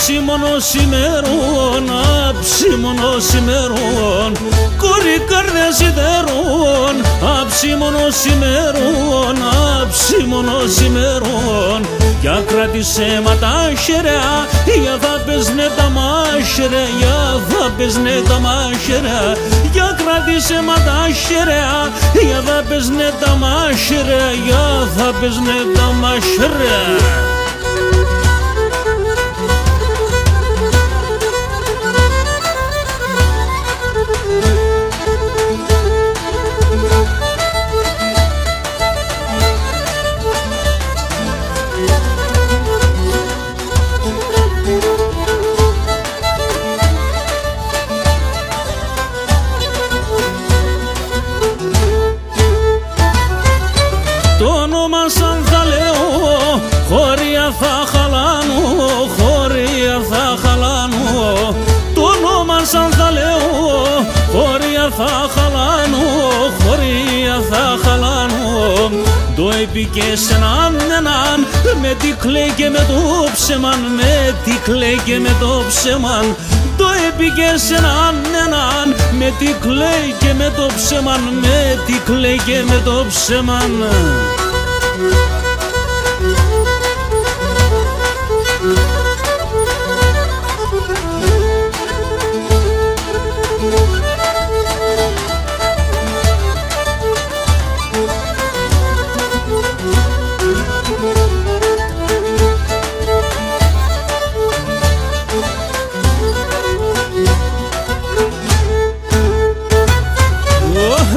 Αψίμωνος ημερών, αψίμωνος ημερών, κόρη καρδιά σιδερών. Αψίμωνος ημερών, αψίμωνος ημερών, για κράτησε μα τα χεριά, για θα πέσνε τα μάχερια, για θα πέσνε τα μάχερια, για κράτησε μα τα χεριά, για θα πέσνε τα μάχερια, για θα πέσνε τα μάχερια. Το όνομα σαν θα λέω, χωρία θα χαλάνω, χωρία θα χαλάνω. Το όνομα σαν θα λέω, χωρία θα χαλάνω, χωρία θα χαλάνω. Το επίκε σε έναν, με τι κλαίει και με το ψεμαν, με τι κλαίει και με το ψεμαν. Το επίκε σε έναν, με τι κλαίει και με το ψεμαν, με τι κλαίει και με το ψεμαν.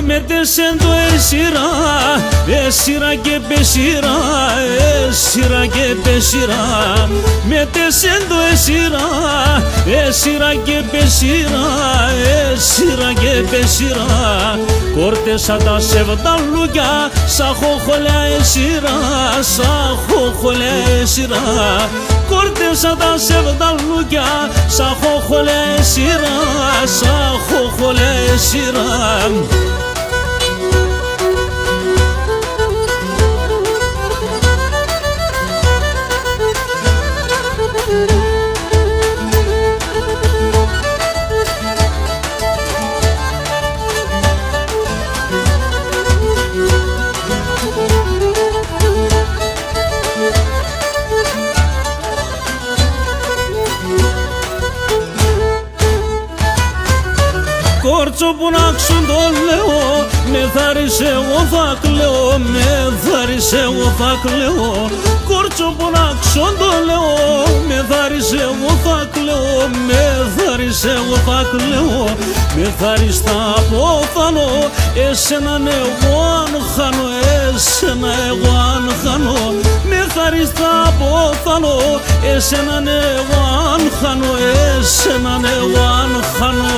Μετέσεν το εσύρα, εσύρα και πεσύρα, εσύρα και πεσύρα. Μετέσεν το εσύρα, εσύρα και πεσύρα, εσύρα και πεσύρα. Κόρτεσα τα σεβδαλούκια, σα χοχολιά εσύρα, σα χοχολιά εσύρα. Κόρτεσα τα σεβδαλούκια, σα χοχολιά εσύρα, σα χοχολιά εσύρα. Κόρτσο που να ξουν το λέω, με θάρισε εγώ θα κλαίω, με θάρισε εγώ θα κλαίω. Κόρτσο που να ξουν το λέω, με θάρισε εγώ θα κλαίω, με θάρισε εγώ θα κλαίω. Με θάρις θα αποθανώ, εσέναν εγώ αν χάνω, εσένα εγώ αν χάνω. Με θάρις θα αποθανώ, εσέναν εγώ αν χάνω, εσέναν εγώ αν χάνω.